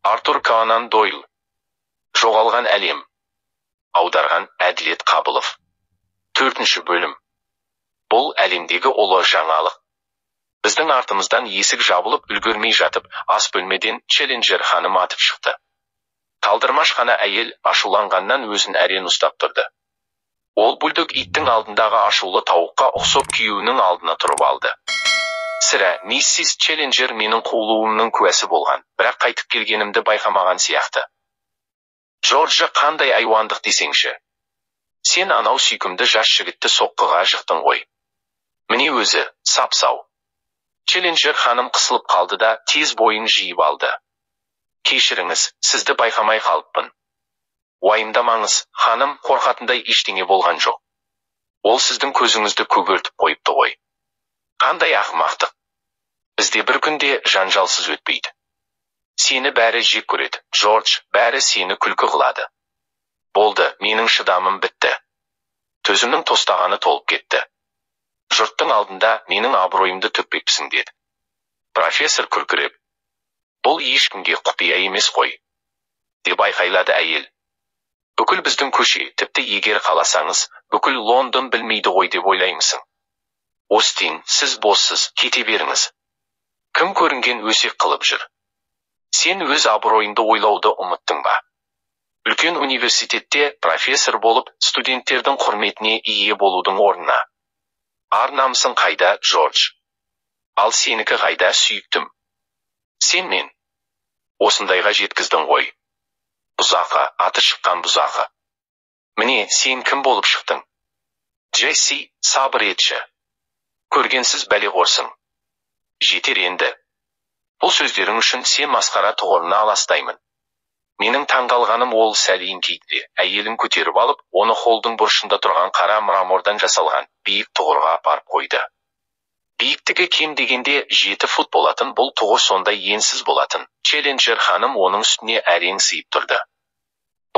Артур Конан Дойл. Жоғалған әлем. Аударған Әділет Қабылов. 4-ші бөлім. Бұл әлемдегі ұлы жаңалық. Біздің артымыздан есік жабылып үлгермей жатып, ас бөлмеден Челленджер ханым атып шықты. Талдырмаш қана әйел ашуланғаннан өзін әрен ұстап тұрды. Ол бульдог иттің алдындағы ашулы тауыққа ұқсап күйеуінің алдына тұрып алды. Сірә, миссис Челленджер менің қуылуымның куәсі болған, бірақ қайтып келгенімді байқамаған сияқты. Джорджа қандай айуандық десеңші. Сен анау сүйкімді жас жігітті соққыға жықтың ғой. Міне өзі, сап-сау. Челленджер ханым қысылып қалды да тез бойын жиып алды. Кешіріңіз, сізді байқамай қалыппын. Уайымдамаңыз, ханым, қорқатындай ештеңе болған жоқ. Ол сіздің көзіңізді көгертіп қойыпты ғой. Қандай ақымақтық. Бізде бір күнде жанжалсыз өтпейді. Сені бәрі жек көреді, Джордж, бәрі сені күлкі қылады. Болды, менің шыдамым бітті. Төзімнің тостағаны толып кетті. Жұрттың алдында менің абыройымды төкпекпісің деді. Профессор күркіреп. Бұл ешкімге құпия емес қой. Деп айқайлады әйел. Бүкіл біздің көше, тіпті егер қаласаңыз, бүкіл Лондон білмейді ғой деп ойлаймысың. Остин, сіз боссыз, кете беріңіз. Кім көрінген өсек қылып жүр? Сен өз абыройыңды ойлауды ұмыттың ба? Үлкен университетте профессор болып, студенттердің құрметіне ие болудың орнына. Ар намысың қайда, Джордж? Ал сенікі қайда, сүйіктім? Сен мен осындайға жеткіздің ғой. Бұзақы, аты шыққан бұзақы. Міне, сен кім болып шықтың? Джесси, сабыр етші. Көргенсіз бәле қорсың. Жетер енді. Бұл сөздерің үшін сен масқара тұғырына аластаймын. Менің таңғалғаным ол сәл еңкейді, әйелін көтеріп алып, оны холлдың бұрышында тұрған қара мрамордан жасалған биік тұғырға апарып қойды. Биіктігі кем дегенде 7 фут болатын бұл тұғыр сондай енсіз болатын. Челленджер ханым оның үстіне әрең сыйып тұрды.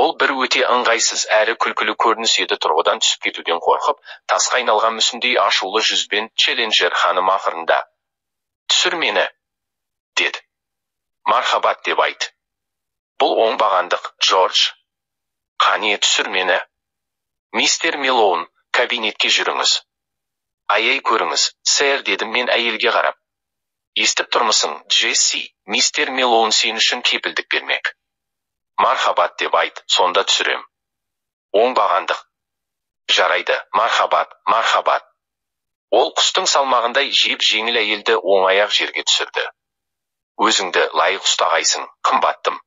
Бұл бір өте ыңғайсыз әрі күлкілі көрініс еді. Тұрғыдан түсіп кетуден қорқып, тасқа айналған мүсіндей ашулы жүзбен Челленджер ханым ақырында. Түсір мені, деді. Мархабат деп айт. Бұл оңбағандық, Джордж. Қане түсір мені. Мистер Мелоун, кабинетке жүріңіз. Ай көріңіз, сэр, дедім мен әйелге қарап. Естіп тұрмысың, Джесси, мистер Мелоун сен үшін кепілдік бермек. Мархабат деп айт, сонда түсірем. Оңбағандық. Жарайды, мархабат, мархабат. Ол құстың салмағындай жеп жеңіл әйелді оңаяқ жерге түсірді. Өзіңді лайық ұстағайсың, қымбаттым.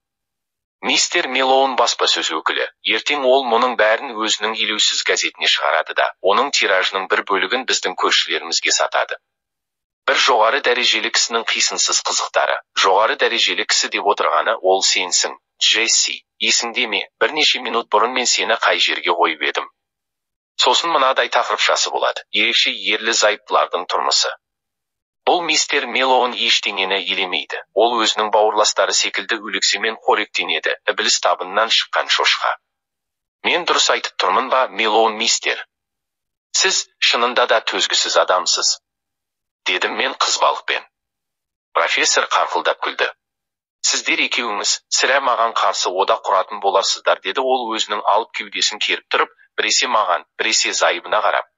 Мистер Мелоун баспасөз өкілі, ертең ол мұның бәрін өзінің елеусіз газетіне шығарады да, оның тиражының бір бөлігін біздің көршілерімізге сатады. Бір жоғары дәрежелі кісінің қисынсыз қызықтары, жоғары дәрежелі кісі деп отырғаны ол сенсің, Джесси, есіңде ме, бірнеше минут бұрын мен сені қай жерге қойып едім. Сосын мынадай тақырыпшасы болады, ерекше ерлі зайыптылардың тұрмысы. Бұл мистер Мелоун ештеңені елемейді. Ол өзінің бауырластары секілді өлексемен қоректенеді, ібіліс табыннан шыққан шошқа. Мен дұрыс айтып тұрмын ба, Мелоун мистер? Сіз шынында да төзгісіз адамсыз. Дедім мен қызбалықпен. Профессор қарқылдап күлді. Сіздер екеуіңіз, сірә маған қарсы одақ құратын боларсыздар, деді ол өзінің алып кеудесін керіп тұрып, біресе маған, біресе зайыбына қарап.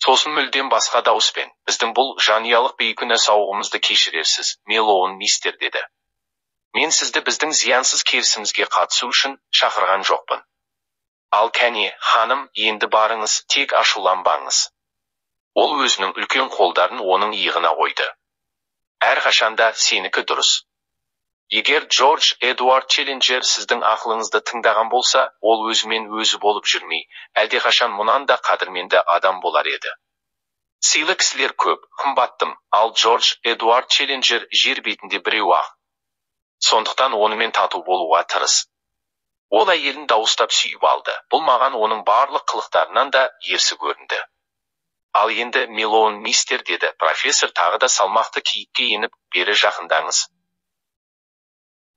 Сосын мүлдем басқа дауыспен, біздің бұл жанұялық бейкүнә сауығымызды кешірерсіз, Мелоун мистер, деді. Мен сізді біздің зиянсыз керісімізге қатысу үшін шақырған жоқпын. Ал кәне, ханым, енді барыңыз, тек ашуланбаңыз. Ол өзінің үлкен қолдарын оның иығына қойды. Әрқашанда сенікі дұрыс. Егер Джордж Эдуард Челленджер сіздің ақылыңызды тыңдаған болса, ол өзімен өзі болып жүрмей, әлдеқашан мұнан да қадірменді адам болар еді. Сыйлы кісілер көп, қымбаттым, ал Джордж Эдуард Челленджер жер бетінде біреу ақ. Сондықтан онымен тату болуға тырыс. Ол әйелін дауыстап сүйіп алды. Бұл маған оның барлық қылықтарынан да ерсі көрінді. Ал енді Мелоун мистер, деді профессор тағы да салмақты кейіпке еніп, бері жақындаңыз.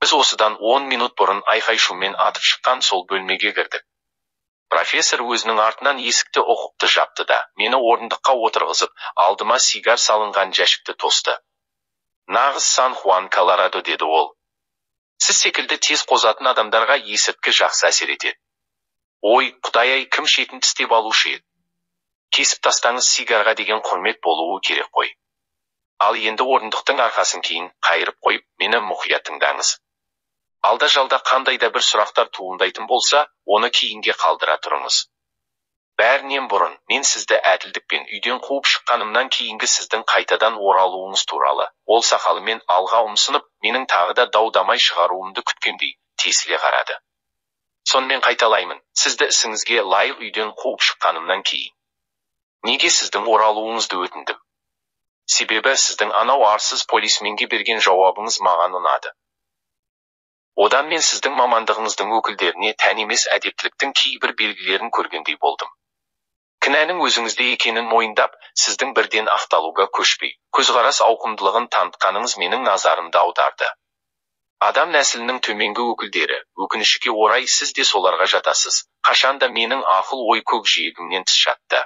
Біз осыдан 10 минут бұрын айқай-шумен атып шыққан сол бөлмеге кірдік. Профессор өзінің артынан есікті ұқыпты жапты да, мені орындыққа отырғызып, алдыма сигар салынған жәшікті тосты. Нағыз Сан Хуан Колорадо, деді ол. Сіз секілді тез қозатын адамдарға есірткі жақсы әсер етеді. Ой, Құдай-ай, кім шетін тістеп алушы еді? Кесіп тастаңыз, сигарға деген құрмет болуы керек қой. Ал енді орындықтың арқасын кейін қайырып қойып, мені мұқият тыңдаңыз. Алда-жалда қандай да бір сұрақтар туындайтын болса, оны кейінге қалдыра тұрыңыз. Бәрінен бұрын, мен сізді әділдікпен үйден қуып шыққанымнан кейінгі сіздің қайтадан оралуыңыз туралы, ол сақалымен алға ұмсынып, менің тағы да дау-дамай шығаруымды күткендей, тесіле қарады. Сонымен қайталаймын, сізді ісіңізге лайық үйден қуып шыққанымнан кейін. Неге сіздің оралуыңызды өтіндім? Себебі сіздің анау арсыз полисменге берген жауабыңыз маған ұнады. Одан мен сіздің мамандығыңыздың өкілдеріне тән емес әдептіліктің кейбір белгілерін көргендей болдым. Кінәнің өзіңізде екенін мойындап, сіздің бірден ақталуға көшпей, көзқарас ауқымдылығын танытқаныңыз менің назарымды аударды. Адам нәсілінің төменгі өкілдері, өкінішке орай сіз де соларға жатасыз, қашанда менің ақыл ой көкжиегімнен тыс жатты.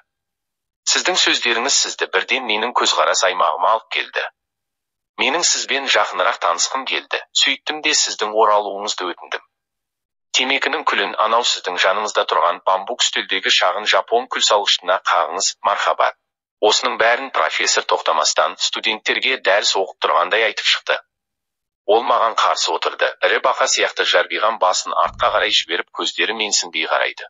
Сіздің сөздеріңіз сізді бірден менің көзқарас аймағыма алып келді. Менің сізбен жақынырақ танысқым келді, сөйттім де сіздің оралуыңызды өтіндім. Темекінің күлін анау сіздің жаныңызда тұрған бамбук үстелдегі шағын жапон күлсалғышына қағыңыз, мархабат. Осының бәрін профессор тоқтамастан студенттерге дәріс оқып тұрғандай айтып шықты. Ол маған қарсы отырды, ірі бақа сияқты жарбиған басын артқа қарай жіберіп көздері менсінбей қарайды.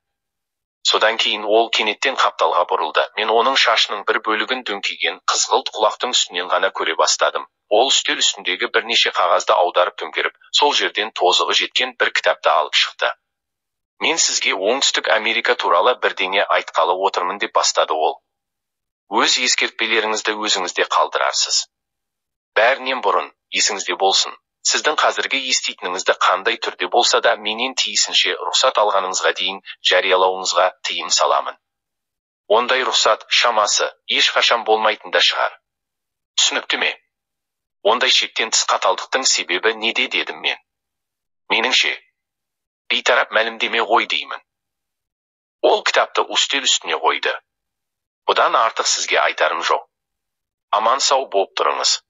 Содан кейін ол кенеттен қапталға бұрылды. Мен оның шашының бір бөлігін дөңкиген қызғылт құлақтың үстінен ғана көре бастадым. Ол үстел үстіндегі бірнеше қағазды аударып төңкеріп, сол жерден тозығы жеткен бір кітапты алып шықты. Мен сізге Оңтүстік Америка туралы бірдеңе айтқалы отырмын деп бастады ол. Өз ескертпелеріңізді өзіңізде қалдырарсыз. Бәрінен бұрын, есіңізде болсын, сіздің қазіргі еститініңізді қандай түрде болса да менен тиісінше рұқсат алғаныңызға дейін жариялауыңызға тыйым саламын. Ондай рұқсат, шамасы, ешқашан болмайтын да шығар. Түсінікті ме? Ондай шектен тыс қаталдықтың себебі неде дедім мен. Меніңше, бейтарап мәлімдеме ғой деймін. Ол кітапты үстел үстіне қойды. Бұдан артық сізге айтарым жоқ. Аман сау болып тұрыңыз.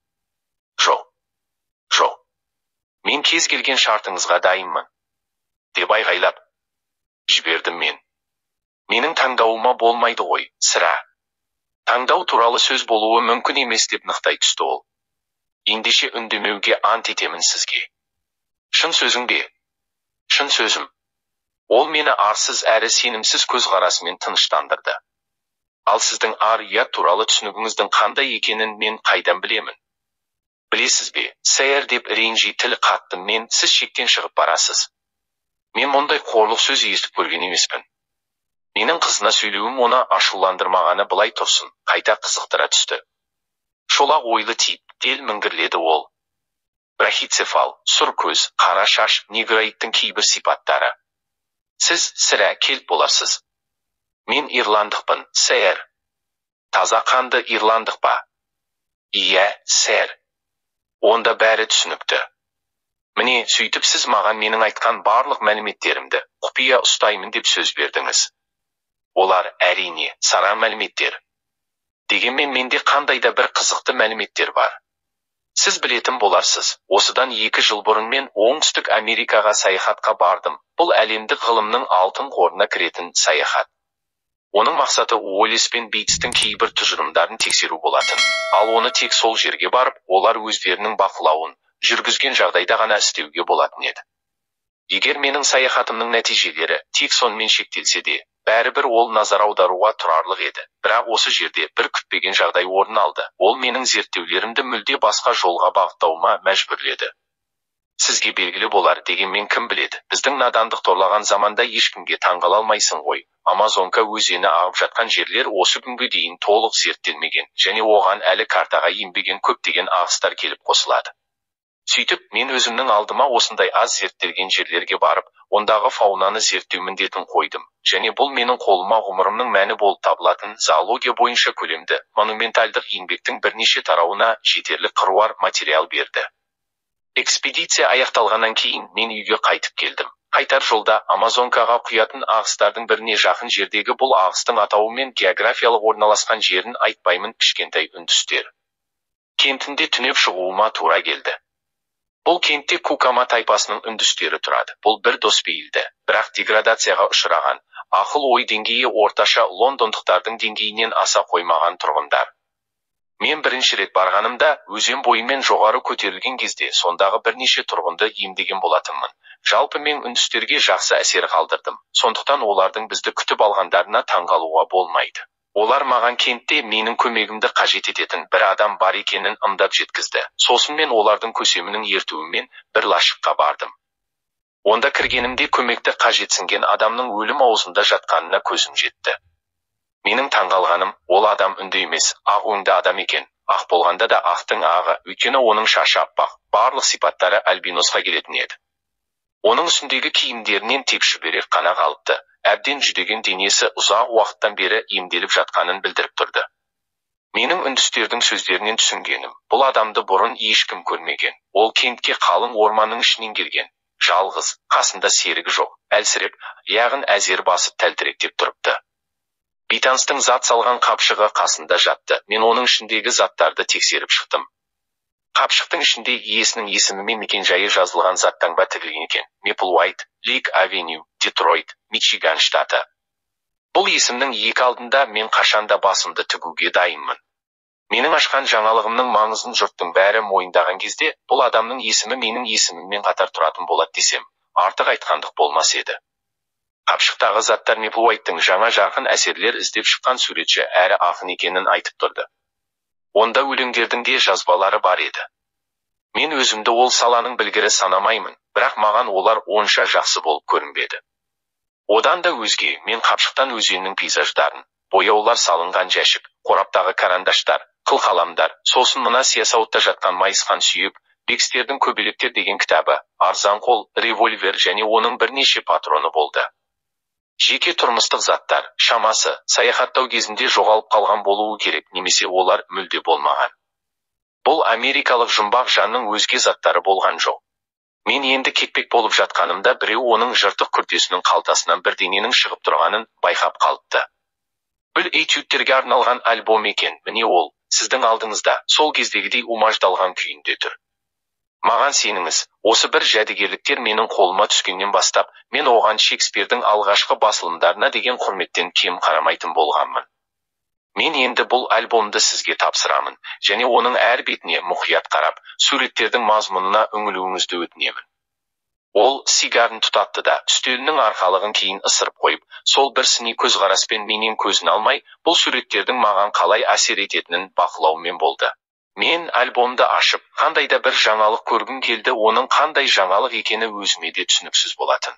Жоқ. Мен кез келген шартыңызға дайынмын. Деп айғайлап жібердім мен. Менің таңдауыма болмайды ғой, сірә. Таңдау туралы сөз болуы мүмкін емес деп нықтай түсті ол. Ендеше үндемеуге ант етемін сізге. Шын сөзің бе? Шын сөзім. Ол мені арсыз әрі сенімсіз көзқарасымен тыныштандырды. Ал сіздің ар-ұят туралы түсінігіңіздің қандай екенін мен қайдан білемін? Білесіз бе, сәйір деп ренжи тіл қаттым мен, сіз шектен шығып барасыз. Мен мұндай қорлық сөз естіп көрген емеспін. Менің қызына сөйлеуім оны ашуландырмағаны былай тұрсын, қайта қызықтыра түсті. Шолақ ойлы тип, дел міңгірледі ол. Брахицефал, сұр көз, қара шаш, негроидтің кейбір сипаттары. Сіз сірә келіп боларсыз. Мен ирландықпын, сәйір. Таза қанды ирландық па? Иә, сәйір. Онда бәрі түсінікті. Міне, сөйтіп сіз маған менің айтқан барлық мәліметтерімді құпия ұстаймын деп сөз бердіңіз. Олар әрине сара мәліметтер. Дегенмен менде қандай да бір қызықты мәліметтер бар. Сіз білетін боларсыз, осыдан 2 жыл бұрын мен Оңтүстік Америкаға саяхатқа бардым. Бұл әлемдік ғылымның алтын қорына кіретін саяхат. Оның мақсаты Уоллес пен Бейтстің кейбір тұжырымдарын тексеру болатын. Ал оны тек сол жерге барып, олар өздерінің бақылауын жүргізген жағдайда ғана істеуге болатын еді. Егер менің саяхатымның нәтижелері тек сонымен шектелсе де, бәрібір ол назар аударуға тұрарлық еді. Бірақ осы жерде бір күтпеген жағдай орын алды. Ол менің зерттеулерімді мүлде басқа жолға бағыттауыма мәжбүрледі. Сізге белгілі болар, дегенмен кім біледі, біздің надандық торлаған заманда ешкімге таңғала алмайсың ғой. Амазонка өзені ағып жатқан жерлер осы күнге дейін толық зерттелмеген, және оған әлі картаға енбеген көптеген ағыстар келіп қосылады. Сөйтіп, мен өзімнің алдыма осындай аз зерттелген жерлерге барып, ондағы фаунаны зерттеу міндетін қойдым, және бұл менің қолыма ғұмырымның мәні болып табылатын зоология бойынша көлемді, монументальдық еңбектің бірнеше тарауына жетерлік қыруар материал берді. Экспедиция аяқталғаннан кейін мен үйге қайтып келдім. Қайтар жолда Амазонкаға құятын ағыстардың біріне жақын жердегі бұл ағыстың атауы мен географиялық орналасқан жерін айтпаймын, кішкентай үндістер кентінде түнеп шығуыма тура келді. Бұл кентте Кукама тайпасының үндістері тұрады. Бұл бір дос бейілді, бірақ деградацияға ұшыраған, ақыл ой деңгейі орташа лондондықтардың деңгейінен аса қоймаған тұрғындар. Мен бірінші рет барғанымда, өзен бойымен жоғары көтерілген кезде сондағы бірнеше тұрғынды емдеген болатынмын. Жалпы мен үндістерге жақсы әсер қалдырдым. Сондықтан олардың бізді күтіп алғандарына таңғалуға болмайды. Олар маған кентте менің көмегімді қажет ететін бір адам бар екенін ымдап жеткізді. Сосын мен олардың көсемінің ертуімен бір лашыққа бардым. Онда кіргенімде көмекті қажетсінген адамның өлім аузында жатқанына көзім жетті. Менің таңғалғаным, ол адам үнді емес, ақ өңді адам екен. Ақ болғанда да ақтың ағы, өйткені оның шашы аппақ, барлық сипаттары альбиносқа келетін еді. Оның үстіндегі киімдерінен тек шүберек қана қалыпты. Әбден жүдеген денесі ұзақ уақыттан бері емделіп жатқанын білдіріп тұрды. Менің үндістердің сөздерінен түсінгенім, бұл адамды бұрын ешкім көрмеген. Ол кентке қалың орманның ішінен келген. Жалғыз, қасында серігі жоқ, әлсіреп, яғын әзер басып тәлтіректеп тұрыпты. Бейтаныстың зат салған қапшығы қасында жатты. Мен оның ішіндегі заттарды тексеріп шықтым. Қапшықтың ішінде иесінің есімі мен мекенжайы жазылған заттаңба тігілген екен. Мэплвайт, Лейк Авеню, Детройт, Мичиган штаты. Бұл есімнің екі алдында мен қашанда басымды тігуге дайынмын. Менің ашқан жаңалығымның маңызын жұрттың бәрі мойындаған кезде, бұл адамның есімі менің есіміммен қатар тұратын болады десем, артық айтқандық болмас еді. Қапшықтағы заттар Мэплвайттың жаңа жарқын әсерлер іздеп шыққан суретші әрі ақын екенін айтып тұрды. Онда өлеңдердің де жазбалары бар еді. Мен өзімді ол саланың білгірі санамаймын, бірақ маған олар онша жақсы болып көрінбеді. Одан да өзге, мен қапшықтан өзеннің пейзаждарын, бояулар салынған жәшік, қораптағы карандаштар, қылқаламдар, сосын мына сиясауытта жатқан майысқан сүйек, Бекстердің көбелектер деген кітабы, арзан қол, револьвер және оның бірнеше патроны болды. Жеке тұрмыстық заттар, шамасы, саяхаттау кезінде жоғалып қалған болуы керек, немесе олар мүлде болмаған. Бұл америкалық жұмбақ жанның өзге заттары болған жоқ. Мен енді кетпек болып жатқанымда біреу оның жыртық күртесінің қалтасынан бірдеңенің шығып тұрғанын байқап қалыпты. Бұл этюдтерге арналған альбом екен, міне ол, сіздің алдыңызда, сол кездегідей умаждалған күйінде тұр. Маған сеніңіз, осы бір жәдігерліктер менің қолыма түскеннен бастап, мен оған Шекспирдің алғашқы басылымдарына деген құрметтен кем қарамайтын болғанмын. Мен енді бұл альбомды сізге тапсырамын, және оның әр бетіне мұқият қарап, суреттердің мазмұнына үңілуіңізді өтінемін. Ол сигарын тұтатты да, үстелінің арқалығын кейін ысырып қойып, сол бір сыни көзқараспен менен көзін алмай, бұл суреттердің маған қалай әсер ететінін бақылаумен болды. Мен альбомды ашып, қандай да бір жаңалық көргім келді, оның қандай жаңалық екені өзіме де түсініксіз болатын.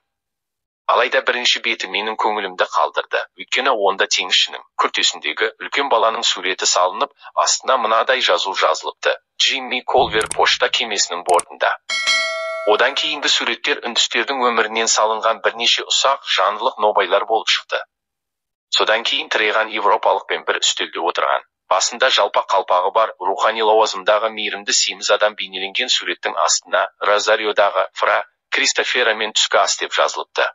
Алайда бірінші беті менің көңілімді қалдырды, өйткені онда теңізшінің күртесіндегі үлкен баланың суреті салынып, астына мынадай жазу жазылыпты: Джимми Колвер пошта кемесінің бортында. Одан кейінгі суреттер үндістердің өмірінен салынған бірнеше ұсақ жанрлық нобайлар болып шықты. Содан кейін тірейған европалықпен бір үстелде отырған, басында жалпақ қалпағы бар, рухани лауазымдағы мейірімді семіз адам бейнеленген суреттің астына Розариодағы фра Кристоферамен түскі ас деп жазылыпты.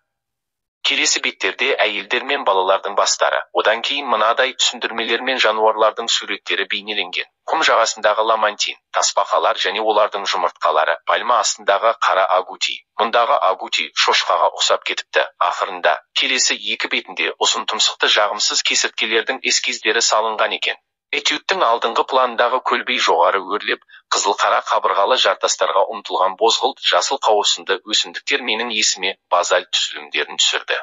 Келесі беттерде әйелдер мен балалардың бастары, одан кейін мынадай түсіндірмелер мен жануарлардың суреттері бейнеленген. Құм жағасындағы ламантин, тасбақалар және олардың жұмыртқалары, пальма астындағы қара агути. Мұндағы агути шошқаға ұқсап кетіпті. Ақырында, келесі екі бетінде ұзын тұмсықты жағымсыз кесірткелердің эскиздері салынған екен. Этюдтің алдыңғы планындағы көлбей жоғары өрлеп, қызыл-қара қабырғалы жартастарға ұмтылған бозғылт жасыл қауырсынды өсімдіктер менің есіме базальт түзілімдерін түсірді.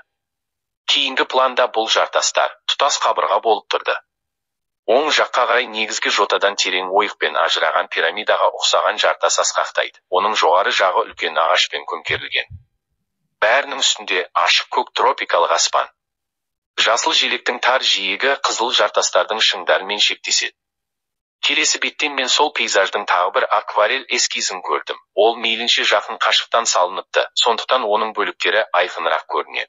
Кейінгі планда бұл жартастар тұтас қабырға болып тұрды. Оң жаққа қарай негізгі жотадан терең ойықпен ажыраған пирамидаға ұқсаған жартас асқақтайды. Оның жоғары жағы үлкен ағашпен көмкерілген. Бәрінің үстінде ашық көк тропикалық аспан. Жасыл желектің тар жиегі қызыл жартастардың шыңдарымен шектеседі. Келесі беттен мен сол пейзаждың тағы бір акварель эскизін көрдім. Ол мейлінше жақын қашықтан салыныпты, сондықтан оның бөліктері айқынырақ көрінеді.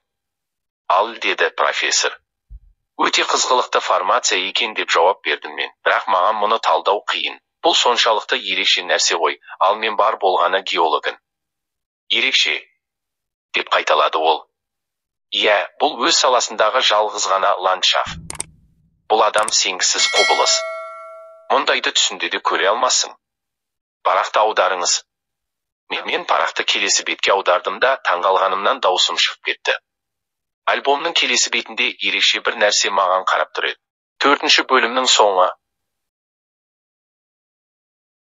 Ал, деді профессор. Өте қызғылықты формация екен деп жауап бердім мен, бірақ маған мұны талдау қиын. Бұл соншалықты ерекше нәрсе ғой, ал мен бар болғаны геологын. Ерекше, деп қайталады ол. Иә, бұл өз саласындағы жалғыз ғана ландшафт. Бұл адам сенгісіз құбылыс. Мұндайды түсінде де көре алмассың. Барақты аударыңыз. Мен парақты келесі бетке аудардым да таңғалғанымнан даусым шығып кетті. Альбомның келесі бетінде ерекше бір нәрсе маған қарап тұр еді. 4-ші бөлімнің соңы,